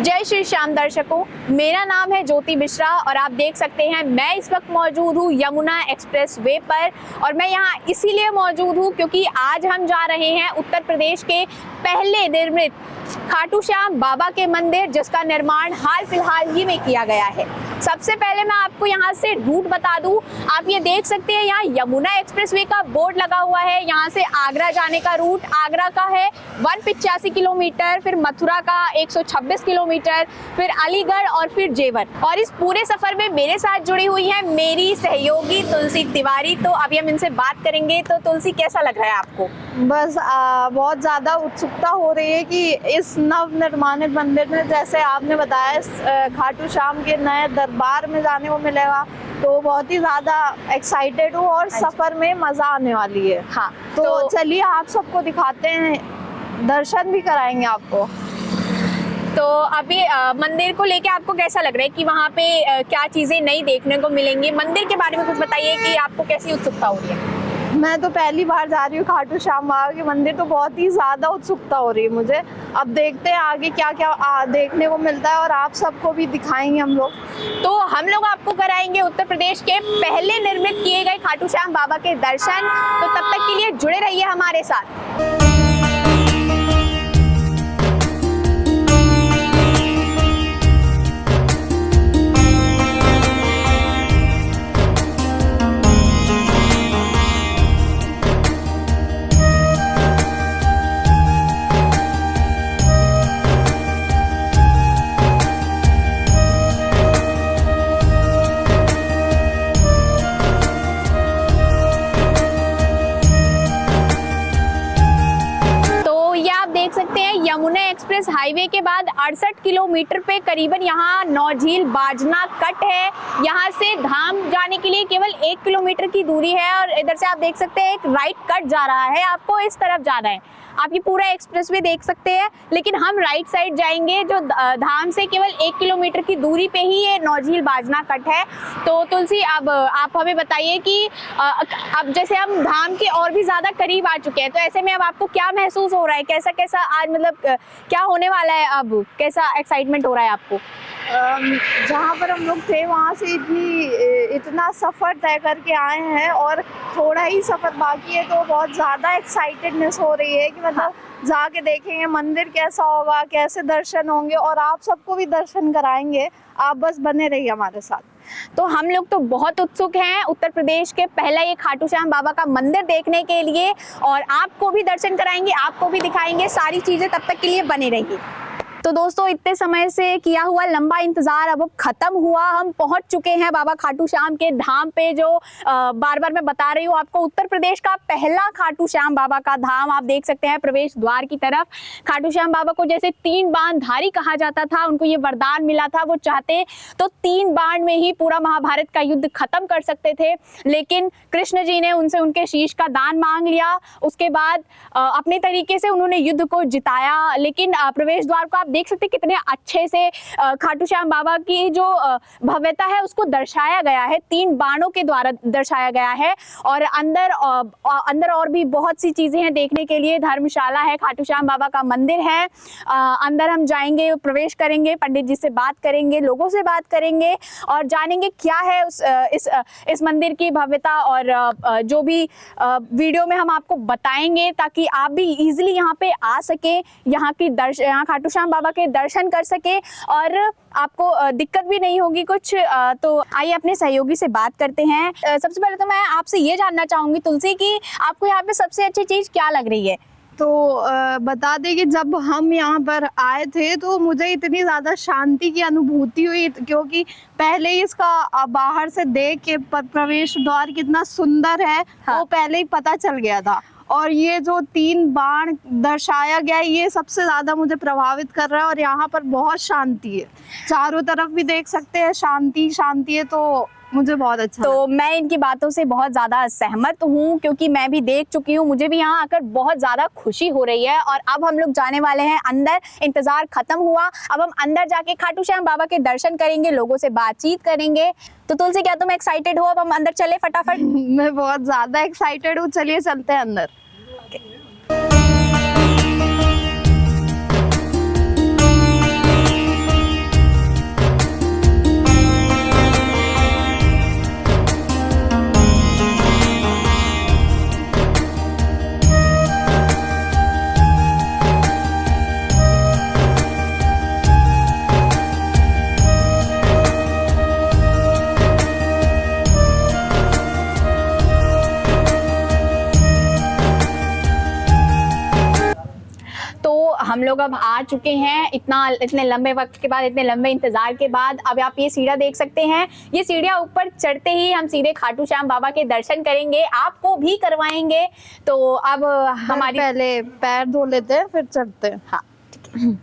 जय श्री श्याम दर्शकों, मेरा नाम है ज्योति मिश्रा और आप देख सकते हैं मैं इस वक्त मौजूद हूँ यमुना एक्सप्रेस वे पर। और मैं यहाँ इसीलिए मौजूद हूँ क्योंकि आज हम जा रहे हैं उत्तर प्रदेश के पहले निर्मित खाटू श्याम बाबा के मंदिर, जिसका निर्माण हाल फिलहाल ही में किया गया है। सबसे पहले मैं आपको यहाँ से रूट बता दूं। आप ये देख सकते हैं यहाँ यमुना एक्सप्रेसवे का बोर्ड लगा हुआ है। यहाँ से आगरा जाने का रूट आगरा का है 185 किलोमीटर, फिर मथुरा का 126 किलोमीटर, फिर अलीगढ़ और फिर जेवर। और इस पूरे सफर में मेरे साथ जुड़ी हुई है मेरी सहयोगी तुलसी तिवारी। तो अभी हम इनसे बात करेंगे। तो तुलसी, कैसा लग रहा है आपको? बस बहुत ज़्यादा उत्सुकता हो रही है कि इस नवनिर्माणित मंदिर में, जैसे आपने बताया, खाटू श्याम के नए दरबार में जाने को मिलेगा, तो बहुत ही ज़्यादा एक्साइटेड हूँ और सफ़र में मज़ा आने वाली है। हाँ, तो चलिए आप सबको दिखाते हैं, दर्शन भी कराएंगे आपको। तो अभी मंदिर को लेके आपको कैसा लग रहा है कि वहाँ पे क्या चीज़ें नई देखने को मिलेंगी? मंदिर के बारे में कुछ बताइए कि आपको कैसी उत्सुकता हो रही है? मैं तो पहली बार जा रही हूँ खाटू श्याम बाबा के मंदिर, तो बहुत ही ज़्यादा उत्सुकता हो रही है मुझे। अब देखते हैं आगे क्या क्या देखने को मिलता है और आप सबको भी दिखाएंगे हम लोग। तो हम लोग आपको कराएंगे उत्तर प्रदेश के पहले निर्मित किए गए खाटू श्याम बाबा के दर्शन। तो तब तक के लिए जुड़े रहिए हमारे साथ। देख सकते हैं यमुना एक्सप्रेस हाईवे के बाद 68 किलोमीटर पे करीबन यहाँ नौझील बाजना कट है। यहाँ से धाम जाने के लिए केवल 1 किलोमीटर की दूरी है और इधर से आप देख सकते हैं एक राइट कट जा रहा है, आपको इस तरफ जाना है। आप ये पूरा एक्सप्रेसवे देख सकते हैं, लेकिन हम राइट साइड जाएंगे, जो धाम से केवल 1 किलोमीटर की दूरी पे ही ये नौझील बाजना कट है। तो तुलसी, अब आप हमें बताइए कि अब जैसे हम धाम के और भी ज़्यादा करीब आ चुके हैं, तो ऐसे में अब आपको क्या महसूस हो रहा है? कैसा कैसा आज मतलब क्या होने वाला है? अब कैसा एक्साइटमेंट हो रहा है आपको? जहाँ पर हम लोग थे वहाँ से इतना सफ़र तय करके आए हैं और थोड़ा ही सफ़र बाकी है, तो बहुत ज़्यादा एक्साइटेडनेस हो रही है कि मतलब जाके देखेंगे मंदिर कैसा होगा, कैसे दर्शन होंगे और आप सबको भी दर्शन कराएंगे। आप बस बने रहिए हमारे साथ। तो हम लोग तो बहुत उत्सुक हैं उत्तर प्रदेश के पहला ये खाटू श्याम बाबा का मंदिर देखने के लिए, और आपको भी दर्शन कराएंगे, आपको भी दिखाएंगे सारी चीज़ें। तब तक के लिए बने रहिए। तो दोस्तों, इतने समय से किया हुआ लंबा इंतजार अब खत्म हुआ। हम पहुंच चुके हैं बाबा खाटू श्याम के धाम पे, जो बार बार मैं बता रही हूँ आपको, उत्तर प्रदेश का पहला खाटू श्याम बाबा का धाम। आप देख सकते हैं प्रवेश द्वार की तरफ। खाटू श्याम बाबा को जैसे 3 बाण धारी कहा जाता था, उनको ये वरदान मिला था, वो चाहते तो 3 बाण में ही पूरा महाभारत का युद्ध खत्म कर सकते थे, लेकिन कृष्ण जी ने उनसे उनके शीश का दान मांग लिया। उसके बाद अपने तरीके से उन्होंने युद्ध को जिताया। लेकिन प्रवेश द्वार को देख सकते हैं कितने अच्छे से खाटू श्याम बाबा की जो भव्यता है उसको दर्शाया गया है, 3 बाणों के द्वारा दर्शाया गया है। और अंदर और भी बहुत सी चीजें हैं देखने के लिए। धर्मशाला है, खाटू श्याम बाबा का मंदिर है। अंदर हम जाएंगे, प्रवेश करेंगे, पंडित जी से बात करेंगे, लोगों से बात करेंगे और जानेंगे क्या है इस मंदिर की भव्यता। और जो भी वीडियो में हम आपको बताएंगे, ताकि आप भी इजीली यहाँ पे आ सके, यहाँ खाटू श्याम बाबा के दर्शन कर सके और आपको दिक्कत भी नहीं होगी कुछ। तो आइए अपने सहयोगी से बात करते हैं। सबसे पहले तो मैं आपसे ये जानना चाहूंगी तुलसी कि आपको यहाँ पे सबसे अच्छी चीज क्या लग रही है? तो बता दें कि जब हम यहाँ पर आए थे तो मुझे इतनी ज़्यादा शांति की अनुभूति हुई, क्योंकि पहले ही इसका बाहर से देख के प्रवेश द्वार कितना सुंदर है, वो पहले ही पता चल गया था। और ये जो 3 बाण दर्शाया गया है, ये सबसे ज़्यादा मुझे प्रभावित कर रहा है। और यहाँ पर बहुत शांति है, चारों तरफ भी देख सकते हैं शांति शांति है, तो मुझे बहुत अच्छा तो मैं इनकी बातों से बहुत ज़्यादा सहमत हूँ, क्योंकि मैं भी देख चुकी हूँ, मुझे भी यहाँ आकर बहुत ज़्यादा खुशी हो रही है। और अब हम लोग जाने वाले हैं अंदर। इंतज़ार खत्म हुआ, अब हम अंदर जाके खाटू श्याम बाबा के दर्शन करेंगे, लोगों से बातचीत करेंगे। तो तुलसी, क्या तुम एक्साइटेड हो? अब हम अंदर चले फटाफट। मैं बहुत ज़्यादा एक्साइटेड हूँ, चलिए चलते हैं अंदर। लोग अब आ चुके हैं इतने लंबे वक्त के बाद, इतने लंबे इंतजार के बाद। अब आप ये सीढ़ियाँ देख सकते हैं, ये सीढ़ियाँ ऊपर चढ़ते ही हम सीधे खाटू श्याम बाबा के दर्शन करेंगे, आपको भी करवाएंगे। तो अब हमारी पहले पैर धो लेते हैं फिर चढ़ते हैं। हाँ ठीक है।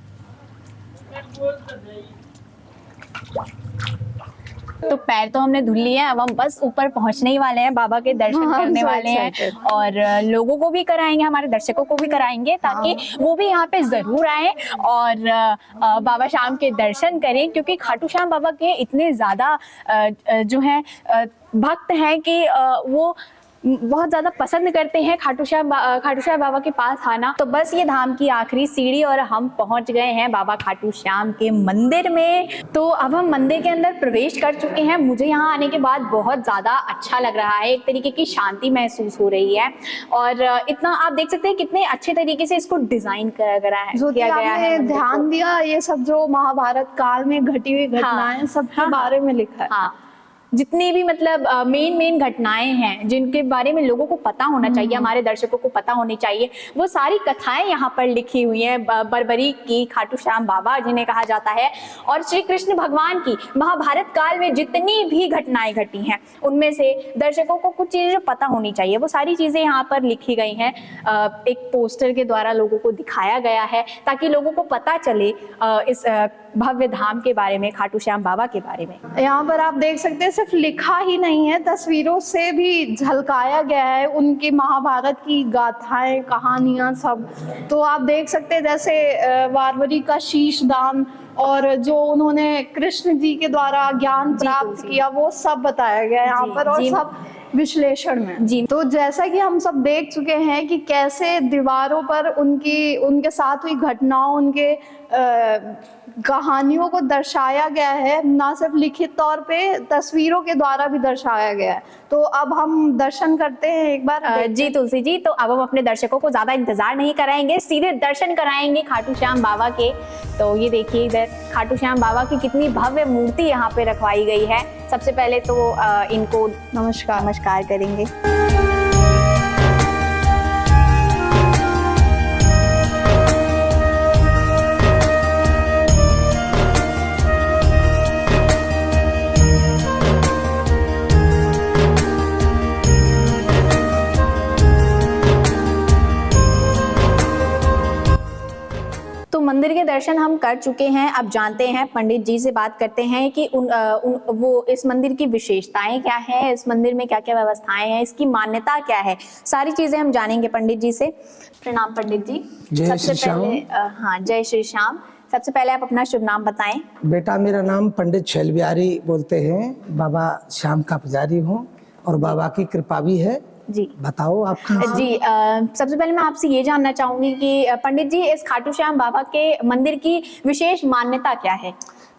तो पैर तो हमने धुल लिए हैं, अब हम बस ऊपर पहुंचने ही वाले हैं, बाबा के दर्शन करने वाले हैं और लोगों को भी कराएंगे, हमारे दर्शकों को भी कराएंगे, ताकि वो भी यहाँ पे जरूर आए और बाबा श्याम के दर्शन करें, क्योंकि खाटू श्याम बाबा के इतने ज्यादा जो है भक्त हैं कि वो बहुत ज्यादा पसंद करते हैं खाटू श्याम बाबा के पास आना। तो बस ये धाम की आखिरी सीढ़ी और हम पहुंच गए हैं बाबा खाटू श्याम के मंदिर में। तो अब हम मंदिर के अंदर प्रवेश कर चुके हैं। मुझे यहाँ आने के बाद बहुत ज्यादा अच्छा लग रहा है, एक तरीके की शांति महसूस हो रही है और इतना आप देख सकते हैं कितने अच्छे तरीके से इसको डिजाइन किया गया है। ध्यान दिया, ये सब जो महाभारत काल में घटी हुई घटनाएं सबके बारे में लिखा है। हाँ, जितनी भी मतलब मेन घटनाएं हैं जिनके बारे में लोगों को पता होना चाहिए, हमारे दर्शकों को पता होनी चाहिए, वो सारी कथाएं यहाँ पर लिखी हुई हैं। बरबरी की खाटू श्याम बाबा जिन्हें कहा जाता है, और श्री कृष्ण भगवान की महाभारत काल में जितनी भी घटनाएं घटी हैं उनमें से दर्शकों को कुछ चीजें पता होनी चाहिए, वो सारी चीजें यहाँ पर लिखी गई हैं। एक पोस्टर के द्वारा लोगों को दिखाया गया है ताकि लोगों को पता चले इस भव्य धाम के बारे में, खाटू श्याम बाबा के बारे में। यहाँ पर आप देख सकते हैं सिर्फ लिखा ही नहीं है, तस्वीरों से भी झलकाया गया है उनकी महाभारत की गाथाएं, कहानियां सब। तो आप देख सकते हैं जैसे बारबरी का शीश दान और जो उन्होंने कृष्ण जी के द्वारा ज्ञान प्राप्त किया वो सब बताया गया है यहाँ पर, और सब विश्लेषण में जी। तो जैसा कि हम सब देख चुके हैं कि कैसे दीवारों पर उनके साथ हुई घटनाओं, उनके कहानियों को दर्शाया गया है, ना सिर्फ लिखित तौर पे तस्वीरों के द्वारा भी दर्शाया गया है। तो अब हम दर्शन करते हैं एक बार। जी तुलसी जी, तो अब हम अपने दर्शकों को ज्यादा इंतजार नहीं कराएंगे, सीधे दर्शन कराएंगे खाटू श्याम बाबा के। तो ये देखिए इधर खाटू श्याम बाबा की कितनी भव्य मूर्ति यहाँ पे रखवाई गई है। सबसे पहले तो इनको नमस्कार करेंगे। तो मंदिर के दर्शन हम कर चुके हैं, अब जानते हैं पंडित जी से बात करते हैं कि वो इस मंदिर की विशेषताएं क्या है, इस मंदिर में क्या क्या व्यवस्थाएं हैं, इसकी मान्यता क्या है, सारी चीजें हम जानेंगे पंडित जी से। प्रणाम पंडित जी। जय श्री श्याम। हाँ, जय श्री श्याम। सबसे पहले आप अपना शुभ नाम बताएं। बेटा मेरा नाम पंडित शैल बिहारी बोलते हैं, बाबा श्याम का पुजारी हूँ और बाबा की कृपा भी है। जी बताओ आप कहाँ से? जी सबसे पहले मैं आपसे ये जानना चाहूंगी कि पंडित जी इस खाटू श्याम बाबा के मंदिर की विशेष मान्यता क्या है?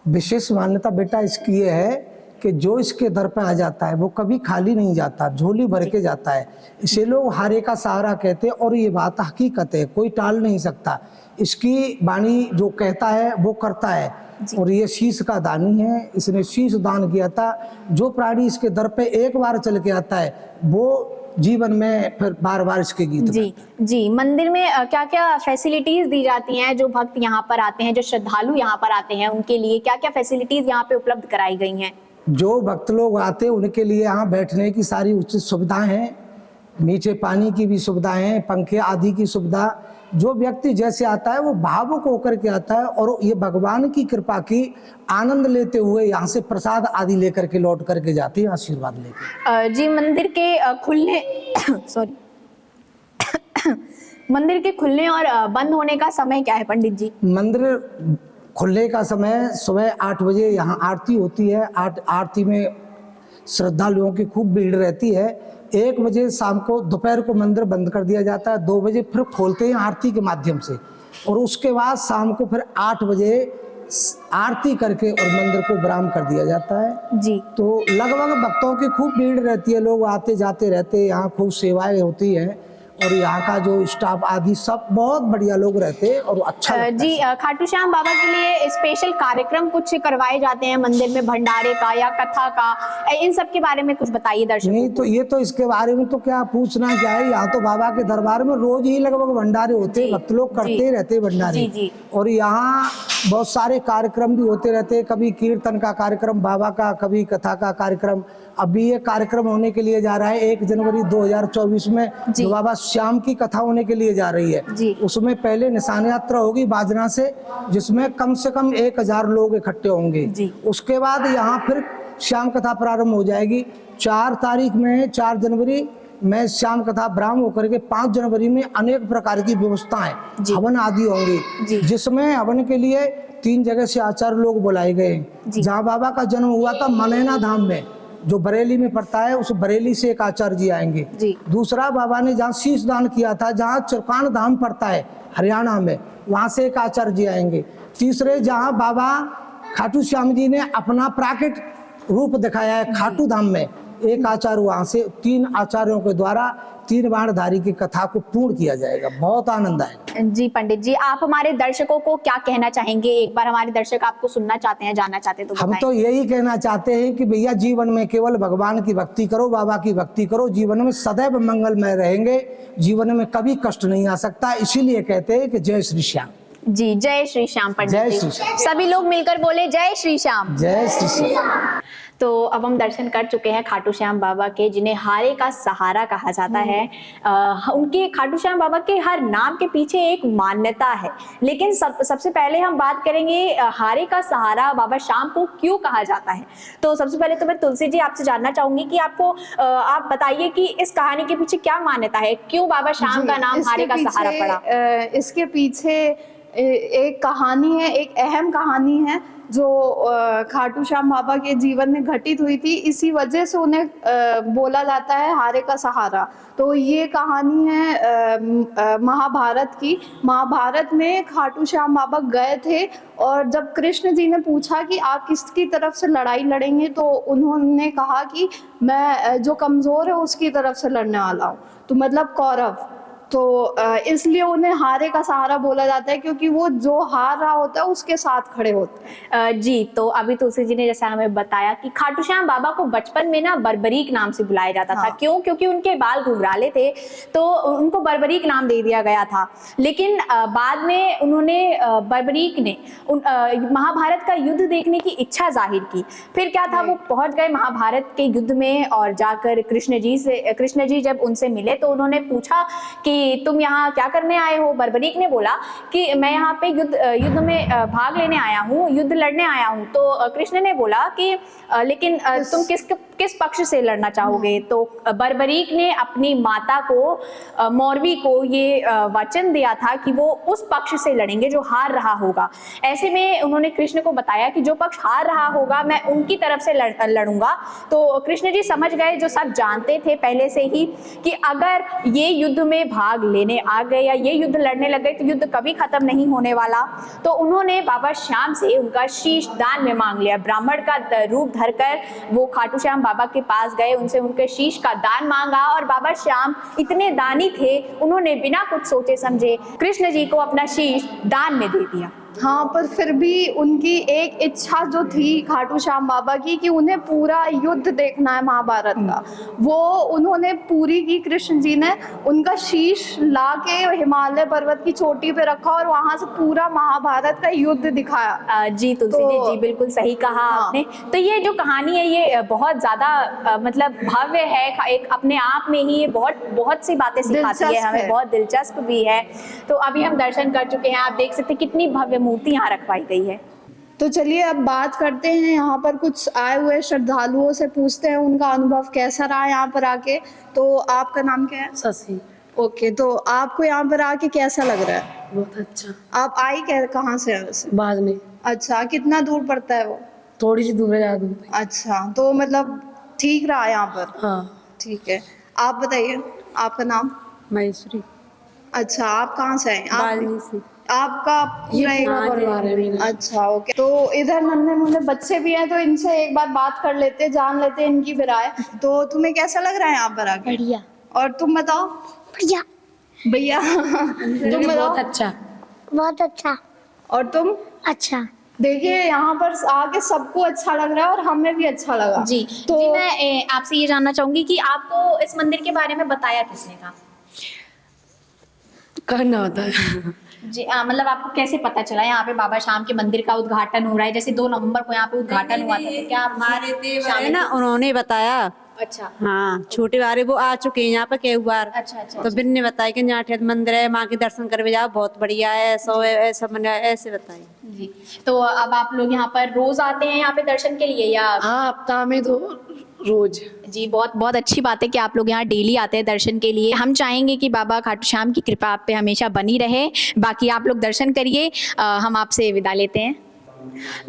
विशेष मान्यता बेटा इसकी ये है कि जो इसके दर पे आ जाता है वो कभी खाली नहीं जाता, झोली भर के जाता है। इसे लोग हारे का सहारा कहते हैं और ये बात हकीकत है, कोई टाल नहीं सकता। इसकी वाणी जो कहता है वो करता है और ये शीश का दानी है, इसने शीश दान किया था। जो प्राणी इसके दर पे एक बार चल के आता है वो जीवन में फिर बार बार इसके गीत जी। मंदिर में क्या क्या फैसिलिटीज दी जाती हैं? जो भक्त यहाँ पर आते हैं, जो श्रद्धालु यहाँ पर आते हैं, उनके लिए क्या क्या फैसिलिटीज यहाँ पे उपलब्ध कराई गई हैं? जो भक्त लोग आते हैं उनके लिए यहाँ बैठने की सारी उचित सुविधाएं हैं, नीचे पानी की भी सुविधाएं हैं, पंखे आदि की सुविधा। जो व्यक्ति जैसे आता है वो भावुक होकर के आता है और ये भगवान की कृपा की आनंद लेते हुए यहाँ से प्रसाद आदि लेकर के लौट करके जाते हैं आशीर्वाद लेकर। जी मंदिर के खुलने मंदिर के खुलने और बंद होने का समय क्या है पंडित जी? मंदिर खुलने का समय सुबह 8 बजे यहाँ आरती होती है। आरती में श्रद्धालुओं की खूब भीड़ रहती है। 1 बजे शाम को दोपहर को मंदिर बंद कर दिया जाता है, 2 बजे फिर खोलते हैं आरती के माध्यम से और उसके बाद शाम को फिर 8 बजे आरती करके और मंदिर को विराम कर दिया जाता है। जी तो लगभग भक्तों की खूब भीड़ रहती है, लोग आते जाते रहते हैं, यहाँ खूब सेवाएं होती हैं और यहाँ का जो स्टाफ आदि सब बहुत बढ़िया लोग रहते हैं और अच्छा लगता है। जी खाटू श्याम बाबा के लिए स्पेशल कार्यक्रम कुछ करवाए जाते हैं मंदिर में, भंडारे का या कथा का, इन सब के बारे में कुछ बताइए दर्शकों नहीं को। तो ये तो इसके बारे में तो क्या पूछना क्या है, यहाँ तो बाबा के दरबार में रोज ही लगभग भंडारे होते हैं, भक्त लोग करते ही रहते हैं भंडारे। जी। और यहाँ बहुत सारे कार्यक्रम भी होते रहते हैं, कभी कीर्तन का कार्यक्रम बाबा का, कभी कथा का कार्यक्रम। अभी ये कार्यक्रम होने के लिए जा रहा है 1 जनवरी 2024 में, जो बाबा श्याम की कथा होने के लिए जा रही है। उसमें पहले निशान यात्रा होगी बाजना से, जिसमें कम से कम 1000 लोग इकट्ठे होंगे। उसके बाद यहाँ फिर श्याम कथा प्रारंभ हो जाएगी 4 तारीख में, 4 जनवरी में श्याम कथा ब्राह्म होकर के 5 जनवरी में अनेक प्रकार की व्यवस्थाएं हवन आदि होंगी, जिसमें हवन के लिए 3 जगह से आचार्य लोग बुलाए गए। जहाँ बाबा का जन्म हुआ था मनैना धाम में, जो बरेली में पड़ता है, उस बरेली से एक आचार्य जी आएंगे। दूसरा बाबा ने जहाँ शीश दान किया था, जहाँ चुरकान धाम पड़ता है हरियाणा में, वहां से एक आचार्य जी आएंगे। तीसरे जहाँ बाबा खाटू श्याम जी ने अपना प्राकृत रूप दिखाया है खाटू धाम में, एक आचार्य वहां से 3 आचार्यों के द्वारा 3 बाणधारी की कथा को पूर्ण किया जाएगा। बहुत आनंद आएगा। जी पंडित जी, आप हमारे दर्शकों को क्या कहना चाहेंगे? एक बार हमारे दर्शक आपको सुनना चाहते हैं, जानना चाहते हैं तो हम तो यही कहना चाहते हैं कि भैया जीवन में केवल भगवान की भक्ति करो, बाबा की भक्ति करो, जीवन में सदैव मंगलमय रहेंगे, जीवन में कभी कष्ट नहीं आ सकता। इसीलिए कहते हैं कि जय श्री श्याम। जी जय श्री श्याम पंडित जय जी। श्री श्याम। सभी लोग मिलकर बोले जय श्री श्याम। जय श्री श्याम। तो अब हम दर्शन कर चुके हैं खाटू श्याम बाबा के, जिन्हें हारे का सहारा कहा जाता है। उनके खाटू श्याम बाबा के हर नाम के पीछे एक मान्यता है, लेकिन सबसे पहले हम बात करेंगे हारे का सहारा बाबा श्याम को क्यों कहा जाता है। तो सबसे पहले तो मैं तुलसी जी आपसे जानना चाहूंगी कि आप बताइए कि इस कहानी के पीछे क्या मान्यता है, क्यों बाबा श्याम का नाम हारे का सहारा पड़ा। इसके पीछे एक कहानी है, एक अहम कहानी है जो खाटू श्याम बाबा के जीवन में घटित हुई थी, इसी वजह से उन्हें बोला जाता है हारे का सहारा। तो ये कहानी है महाभारत की। महाभारत में खाटू श्याम बाबा गए थे और जब कृष्ण जी ने पूछा कि आप किसकी तरफ से लड़ाई लड़ेंगे, तो उन्होंने कहा कि मैं जो कमजोर है उसकी तरफ से लड़ने वाला हूँ, तो मतलब कौरव। तो इसलिए उन्हें हारे का सहारा बोला जाता है, क्योंकि वो जो हार रहा होता है उसके साथ खड़े होते हैं। जी तो अभी तुलसी जी ने जैसा हमें बताया कि खाटू श्याम बाबा को बचपन में ना बर्बरीक नाम से बुलाया जाता था। क्यों? क्योंकि उनके बाल घुंघराले थे, तो उनको बर्बरीक नाम दे दिया गया था। लेकिन बाद में उन्होंने बर्बरीक ने महाभारत का युद्ध देखने की इच्छा जाहिर की। फिर क्या था, वो पहुंच गए महाभारत के युद्ध में और जाकर कृष्ण जी जब उनसे मिले तो उन्होंने पूछा कि तुम यहाँ क्या करने आए हो। बर्बरीक ने बोला कि मैं यहाँ पे युद्ध में भाग लेने आया हूँ, युद्ध लड़ने आया हूँ। तो कृष्ण ने बोला कि लेकिन तुम किस पक्ष से लड़ना चाहोगे। तो बर्बरीक ने अपनी माता को मौरवी को ये वचन दिया था कि वो उस पक्ष से लड़ेंगे जो हार रहा होगा। ऐसे में उन्होंने कृष्ण को बताया कि जो पक्ष हार रहा होगा मैं उनकी तरफ से लड़ूंगा। तो कृष्ण जी समझ गए, जो सब जानते थे पहले से ही, कि अगर ये युद्ध में भाग लेने आ गए या ये युद्ध लड़ने लग गए तो युद्ध कभी खत्म नहीं होने वाला। तो उन्होंने बाबा श्याम से उनका शीश दान में मांग लिया। ब्राह्मण का रूप धरकर वो खाटू श्याम बाबा के पास गए, उनसे उनके शीश का दान मांगा और बाबा श्याम इतने दानी थे, उन्होंने बिना कुछ सोचे समझे कृष्ण जी को अपना शीश दान में दे दिया। हाँ, पर फिर भी उनकी एक इच्छा जो थी खाटू श्याम बाबा की कि उन्हें पूरा युद्ध देखना है महाभारत का, वो उन्होंने पूरी की। कृष्ण जी ने उनका शीश ला के हिमालय पर्वत की चोटी पे रखा और वहां से पूरा महाभारत का युद्ध दिखाया। जी तुलसी जी बिल्कुल सही कहा आपने। तो ये जो कहानी है ये बहुत ज्यादा मतलब भव्य है, एक अपने आप में ही ये बहुत सी बातें सिखाती है हमें, बहुत दिलचस्प भी है। तो अभी हम दर्शन कर चुके हैं, आप देख सकते हैं कितनी भव्य मूर्ति यहाँ रखवाई गई है। तो चलिए अब बात करते हैं, यहाँ पर कुछ आए हुए श्रद्धालुओं से पूछते हैं उनका अनुभव कैसा रहा यहाँ पर आके। तो आपका नाम क्या है? शशि। ओके, तो आपको यहाँ पर आके कैसा लग रहा है? बहुत अच्छा। आप आई कहाँ से हैं वैसे? बाजने। अच्छा, कितना दूर पड़ता है वो? थोड़ी सी दूर है, ज्यादा दूर नहीं। अच्छा, तो मतलब ठीक रहा यहाँ पर? हाँ ठीक है। आप बताइए आपका नाम? महेश्वरी। अच्छा, आप कहाँ से हैं? बाजनी से। आपका पूरा परिवार है मेरा। अच्छा, ओके। तो इधर नन्हे मुन्ने बच्चे भी हैं, तो इनसे एक बार बात कर लेते हैं, जान लेते हैं इनकी भी राय। तो तुम्हें कैसा लग रहा है यहाँ पर आके? बढ़िया। और तुम बताओ? बढ़िया। भैया तुम बताओ। बहुत अच्छा। बहुत अच्छा। और तुम? अच्छा। देखिए यहाँ पर आके सबको अच्छा लग रहा है और हमें भी अच्छा लगा। जी तो जी, मैं आपसे ये जानना चाहूंगी कि आपको इस मंदिर के बारे में बताया किसने था? करना होता है। जी मतलब आपको कैसे पता चला यहाँ पे बाबा श्याम के मंदिर का उद्घाटन हो रहा है? जैसे 2 नवंबर को यहाँ पे उद्घाटन हुआ था, तो क्या आप हमारे देवर है शामिल ना, थे? उन्होंने बताया। अच्छा हाँ, छोटे वाले वो आ चुके हैं यहाँ पे कई बार। अच्छा अच्छा तो बिन ने बताया कि यहाँ ठेठ मंदिर है, माँ के दर्शन करके जाओ, बहुत बढ़िया है, ऐसा है, ऐसा मैंने ऐसे बताया। जी। तो अब आप लोग यहाँ पर रोज आते हैं यहाँ पे दर्शन के लिए या? हाँ, हफ्ता में तो रोज। जी बहुत बहुत अच्छी बात है कि आप लोग यहाँ डेली आते हैं दर्शन के लिए। हम चाहेंगे कि बाबा खाटू श्याम की कृपा आप पे हमेशा बनी रहे। बाकी आप लोग दर्शन करिए, हम आपसे विदा लेते हैं।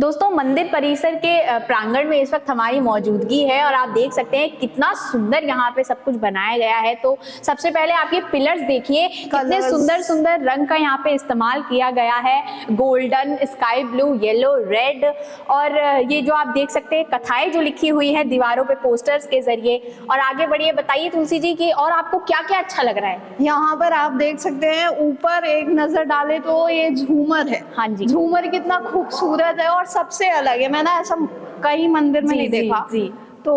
दोस्तों मंदिर परिसर के प्रांगण में इस वक्त हमारी मौजूदगी है और आप देख सकते हैं कितना सुंदर यहाँ पे सब कुछ बनाया गया है। तो सबसे पहले आप ये पिलर्स देखिए, कितने सुंदर सुंदर रंग का यहाँ पे इस्तेमाल किया गया है, golden, sky blue, yellow, red. और ये जो आप देख सकते हैं कथाएं जो लिखी हुई है दीवारों पे पोस्टर्स के जरिए। और आगे बढ़िए, बताइए तुलसी जी की और आपको क्या क्या अच्छा लग रहा है? यहाँ पर आप देख सकते हैं ऊपर एक नजर डाले तो ये झूमर है। हाँ जी। झूमर कितना खूबसूरत है और सबसे अलग है, मैंने ऐसा कहीं मंदिर में जी, नहीं जी, देखा। जी। तो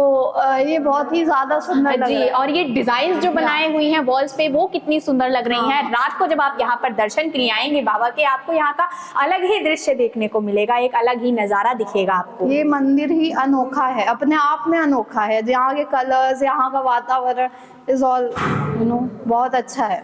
ये बहुत ही ज्यादा सुंदर लग जी रहा है। और ये डिजाइन जो बनाए हुई हैं वॉल्स पे वो कितनी सुंदर लग रही हैं। रात को जब आप यहाँ पर दर्शन के लिए आएंगे बाबा के, आपको यहाँ का अलग ही दृश्य देखने को मिलेगा, एक अलग ही नजारा दिखेगा आपको। ये मंदिर ही अनोखा है, अपने आप में अनोखा है। यहाँ के कलर्स, यहाँ का वातावरण इज ऑल बहुत अच्छा है।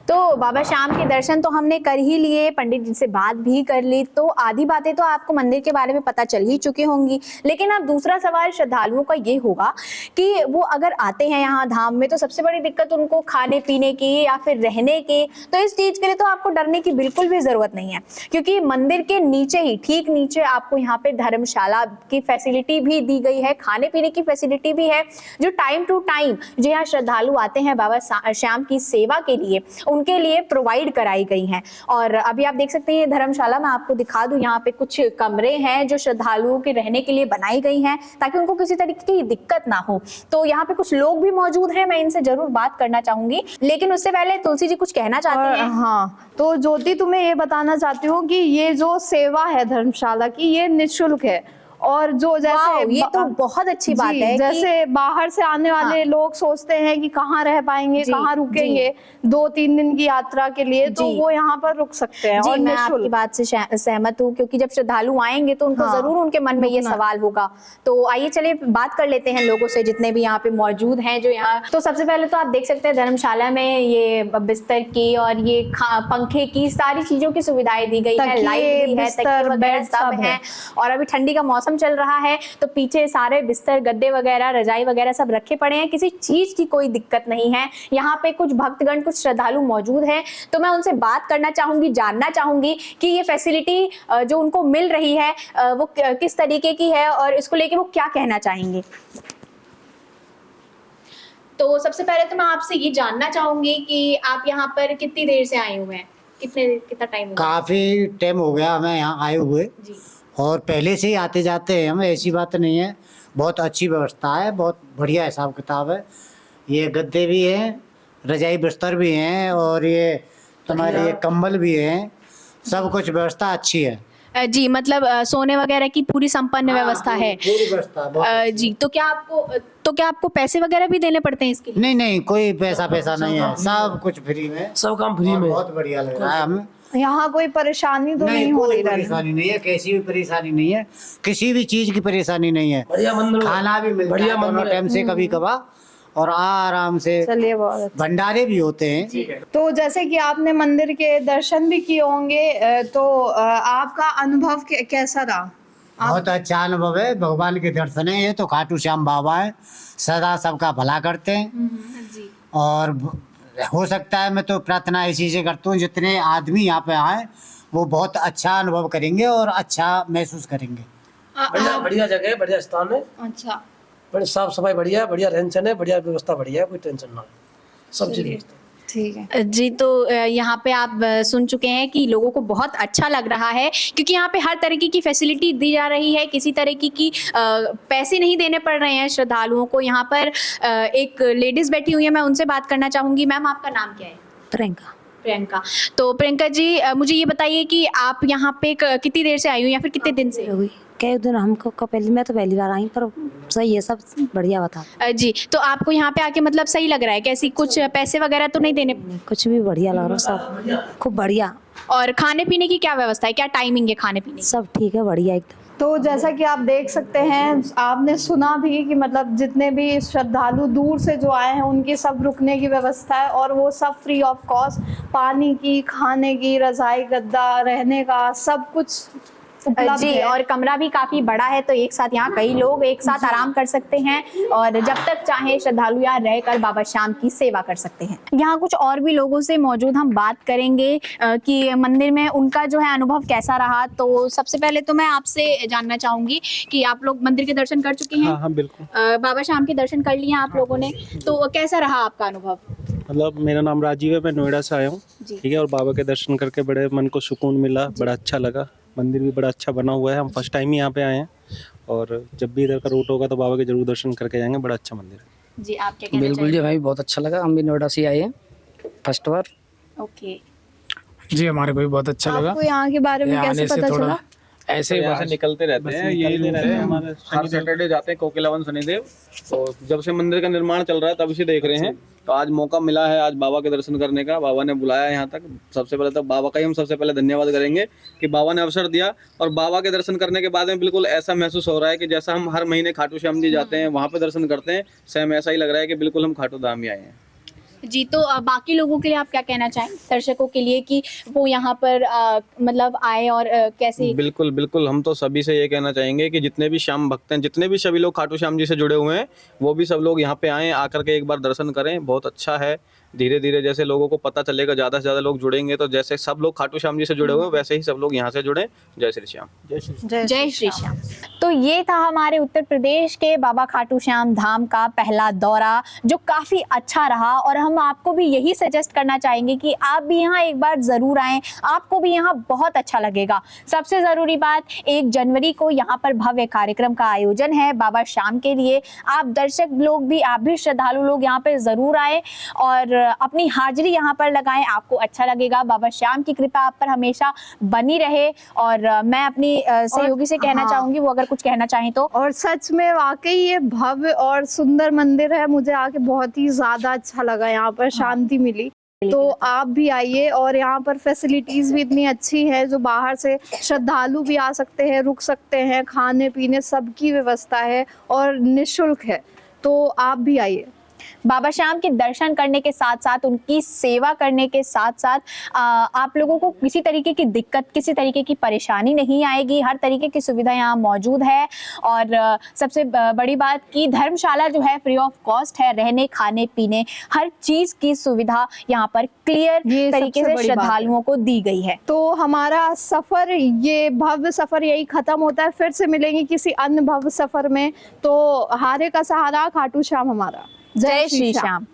तो बाबा श्याम के दर्शन तो हमने कर ही लिए, पंडित जी से बात भी कर ली, तो आधी बातें तो आपको मंदिर के बारे में पता चल ही चुकी होंगी। लेकिन अब दूसरा सवाल श्रद्धालुओं का ये होगा कि वो अगर आते हैं यहाँ धाम में तो सबसे बड़ी दिक्कत उनको खाने पीने की या फिर रहने की। तो इस चीज के लिए तो आपको डरने की बिल्कुल भी जरूरत नहीं है, क्योंकि मंदिर के नीचे ही, ठीक नीचे आपको यहाँ पे धर्मशाला की फैसिलिटी भी दी गई है, खाने पीने की फैसिलिटी भी है, जो टाइम टू टाइम जो यहाँ श्रद्धालु आते हैं बाबा श्याम की सेवा के लिए उनके लिए प्रोवाइड कराई गई हैं। और अभी आप देख सकते हैं धर्मशाला, मैं आपको दिखा दूं, यहाँ पे कुछ कमरे हैं जो श्रद्धालुओं के रहने के लिए बनाई गई हैं ताकि उनको किसी तरीके की दिक्कत ना हो। तो यहाँ पे कुछ लोग भी मौजूद हैं, मैं इनसे जरूर बात करना चाहूंगी, लेकिन उससे पहले तुलसी जी कुछ कहना चाहती हैं? हाँ, तो ज्योति तुम्हें ये बताना चाहती हूँ कि ये जो सेवा है धर्मशाला की, ये निःशुल्क है। और जो जैसे ये तो बहुत अच्छी बात है। जैसे बाहर से आने वाले लोग सोचते हैं कि कहाँ रह पाएंगे, कहाँ रुकेंगे 2-3 दिन की यात्रा के लिए, तो वो यहाँ पर रुक सकते हैं। और मैं आपकी बात से सहमत हूँ, क्योंकि जब श्रद्धालु आएंगे तो उनको जरूर उनके मन में ये सवाल होगा। तो आइए चलिए बात कर लेते हैं लोगों से जितने भी यहाँ पे मौजूद हैं जो यहाँ। तो सबसे पहले तो आप देख सकते हैं धर्मशाला में ये बिस्तर की और ये पंखे की सारी चीजों की सुविधाएं दी गई है, लाइट भी है, तकिए वगैरह सब है। और अभी ठंडी का मौसम चल रहा है तो पीछे सारे बिस्तर, गद्दे वगैरह, रजाई वगैरह सब रखे पड़े हैं, किसी चीज की कोई दिक्कत नहीं है। यहाँ पे कुछ भक्तगण, कुछ श्रद्धालु मौजूद हैं, तो मैं उनसे बात करना चाहूंगी, जानना चाहूंगी कि ये फैसिलिटी जो उनको मिल रही है वो किस तरीके की है और इसको लेके वो क्या कहना चाहेंगे। तो सबसे पहले तो मैं आपसे ये जानना चाहूंगी कि आप यहाँ पर कितनी देर से आए हुए हैं, कितना टाइम हो गया? काफ़ी टाइम हो गया हमें यहाँ आए हुए जी। और पहले से ही आते जाते हैं हम, ऐसी बात नहीं है। बहुत अच्छी व्यवस्था है, बहुत बढ़िया हिसाब किताब है। ये गद्दे भी हैं, रजाई बिस्तर भी हैं और ये तुम्हारे ये कंबल भी हैं, सब कुछ व्यवस्था अच्छी है। जी मतलब सोने वगैरह की पूरी संपन्न व्यवस्था है। पूरी व्यवस्था बहुत जी। तो क्या आपको पैसे वगैरह भी देने पड़ते हैं इसके लिए? नहीं, कोई पैसा नहीं है, सब कुछ फ्री में, सब काम फ्री में। बहुत बढ़िया लग रहा है हमें। यहाँ कोई परेशानी तो नहीं हो कोई रही? परेशानी नहीं है, कैसी भी परेशानी नहीं है, किसी भी चीज की परेशानी नहीं है। बढ़िया मंदिर, खाना भी मिलता बढ़िया है दोनों टाइम से, कभी कभार, और आराम से चलिए, बहुत अच्छा। भंडारे भी होते हैं। तो जैसे कि आपने मंदिर के दर्शन भी किए होंगे, तो आपका अनुभव कैसा रहा? बहुत अच्छा अनुभव है, भगवान के दर्शन है। ये तो खाटू श्याम बाबा है, सदा सबका भला करते हैं। और हो सकता है, मैं तो प्रार्थना इसी से करता हूँ, जितने आदमी यहाँ पे आए वो बहुत अच्छा अनुभव करेंगे और अच्छा महसूस करेंगे। बढ़िया जगह है, बढ़िया स्थान है। अच्छा, बड़ी साफ सफाई बढ़िया, बढ़िया रहन सहन है, बढ़िया व्यवस्था बढ़िया है, कोई टेंशन ना है, सब चीज। ठीक है जी। तो यहाँ पे आप सुन चुके हैं कि लोगों को बहुत अच्छा लग रहा है, क्योंकि यहाँ पे हर तरीके की फैसिलिटी दी जा रही है, किसी तरीके की पैसे नहीं देने पड़ रहे हैं श्रद्धालुओं को। यहाँ पर एक लेडीज बैठी हुई है, मैं उनसे बात करना चाहूंगी। मैम, आपका नाम क्या है? प्रियंका। तो प्रियंका जी मुझे ये बताइए कि आप यहाँ पे कितनी देर से आई हो या फिर कितने दिन से? होगी कई दिन हमको पहली, मैं तो पहली बार आई, पर सही है, सब बढ़िया बता। जी, तो आपको यहाँ पे आके मतलब सही लग रहा है? कैसी कुछ पैसे वगैरह तो नहीं देने? कुछ भी बढ़िया लग रहा, सब खूब बढ़िया। और खाने पीने की क्या व्यवस्था है, क्या टाइमिंग है खाने पीने की? सब ठीक है, बढ़िया एकदम। तो जैसा कि आप देख सकते हैं, आपने सुना भी कि मतलब जितने भी श्रद्धालु दूर से जो आए हैं उनकी सब रुकने की व्यवस्था है, और वो सब फ्री ऑफ कॉस्ट, पानी की, खाने की, रज़ाई गद्दा, रहने का सब कुछ उपलब्ध जी है। और कमरा भी काफी बड़ा है, तो एक साथ यहाँ कई लोग एक साथ आराम कर सकते हैं और जब तक चाहे श्रद्धालु यहाँ रहकर बाबा श्याम की सेवा कर सकते हैं। यहाँ कुछ और भी लोगों से मौजूद हम बात करेंगे कि मंदिर में उनका जो है अनुभव कैसा रहा। तो सबसे पहले तो मैं आपसे जानना चाहूंगी कि आप लोग मंदिर के दर्शन कर चुके हैं? हाँ बिल्कुल। बाबा श्याम के दर्शन कर लिए आप लोगों ने, तो कैसा रहा आपका अनुभव? मतलब मेरा नाम राजीव है, मैं नोएडा से आया हूँ, ठीक है, और बाबा के दर्शन करके बड़े मन को सुकून मिला, बड़ा अच्छा लगा। मंदिर भी बड़ा अच्छा बना हुआ है, हम फर्स्ट टाइम ही यहाँ पे आए हैं और जब भी इधर का रूट होगा तो बाबा के जरूर दर्शन करके जाएंगे, बड़ा अच्छा मंदिर है। जी आप क्या कहना बिल्कुल जी, हमें भी बहुत अच्छा लगा, हम भी नोएडा से आए हैं फर्स्ट बार। ओके जी, हमारे को भी बहुत अच्छा लगा। आपको यहाँ के बारे में कैसे पता चला? ऐसे यहाँ से निकलते रहते हैं, ये रूट है हमारे, हर सैटरडे जाते हैं कोकिलावन शनिदेव। तो जब से मंदिर का निर्माण चल रहा है तब से देख रहे हैं, तो आज मौका मिला है आज बाबा के दर्शन करने का, बाबा ने बुलाया यहाँ तक। सबसे पहले तो बाबा का ही हम सबसे पहले धन्यवाद करेंगे कि बाबा ने अवसर दिया, और बाबा के दर्शन करने के बाद में बिल्कुल ऐसा महसूस हो रहा है कि जैसा हम हर महीने खाटू श्याम जी जाते हैं वहाँ पे दर्शन करते हैं, सेम ऐसा ही लग रहा है कि बिल्कुल हम खाटू धाम ही आए हैं। जी, तो बाकी लोगों के लिए आप क्या कहना चाहें, दर्शकों के लिए, कि वो यहाँ पर मतलब आए और कैसे? बिल्कुल बिल्कुल, हम तो सभी से ये कहना चाहेंगे कि जितने भी श्याम भक्त हैं, जितने भी सभी लोग खाटू श्याम जी से जुड़े हुए हैं, वो भी सब लोग यहाँ पे आएँ, आकर के एक बार दर्शन करें। बहुत अच्छा है, धीरे धीरे जैसे लोगों को पता चलेगा, ज़्यादा से ज़्यादा लोग जुड़ेंगे, तो जैसे सब लोग खाटू श्याम जी से जुड़े हुए हैं वैसे ही सब लोग यहाँ से जुड़े। जय श्री श्याम। जय श्री श्याम। तो ये था हमारे उत्तर प्रदेश के बाबा खाटू श्याम धाम का पहला दौरा, जो काफ़ी अच्छा रहा, और हम आपको भी यही सजेस्ट करना चाहेंगे कि आप भी यहाँ एक बार ज़रूर आएँ, आपको भी यहाँ बहुत अच्छा लगेगा। सबसे ज़रूरी बात, 1 जनवरी को यहाँ पर भव्य कार्यक्रम का आयोजन है बाबा श्याम के लिए। आप दर्शक लोग भी, आप भी श्रद्धालु लोग यहाँ पर ज़रूर आएँ और अपनी हाजिरी यहाँ पर लगाएं, आपको अच्छा लगेगा। बाबा श्याम की कृपा आप पर हमेशा बनी रहे। और मैं अपनी सहयोगी से कहना चाहूंगी, वो अगर कुछ कहना चाहें तो। और सच में वाकई ये भव्य और सुंदर मंदिर है, मुझे आके बहुत ही ज्यादा अच्छा लगा, यहाँ पर शांति मिली। तो आप भी आइए, और यहाँ पर फैसिलिटीज भी इतनी अच्छी है, जो बाहर से श्रद्धालु भी आ सकते हैं, रुक सकते हैं, खाने पीने सबकी व्यवस्था है और निःशुल्क है। तो आप भी आइए। बाबा श्याम के दर्शन करने के साथ साथ, उनकी सेवा करने के साथ साथ आप लोगों को किसी तरीके की दिक्कत, किसी तरीके की परेशानी नहीं आएगी। हर तरीके की सुविधा यहाँ मौजूद है। और सबसे बड़ी बात कि धर्मशाला जो है फ्री ऑफ कॉस्ट है, रहने खाने पीने हर चीज़ की सुविधा यहाँ पर क्लियर तरीके से श्रद्धालुओं को दी गई है। तो हमारा सफ़र, ये भव्य सफ़र यही ख़त्म होता है। फिर से मिलेंगे किसी अन्य भव्य सफ़र में। तो हारे का सहारा खाटू श्याम हमारा। जय श्री श्याम।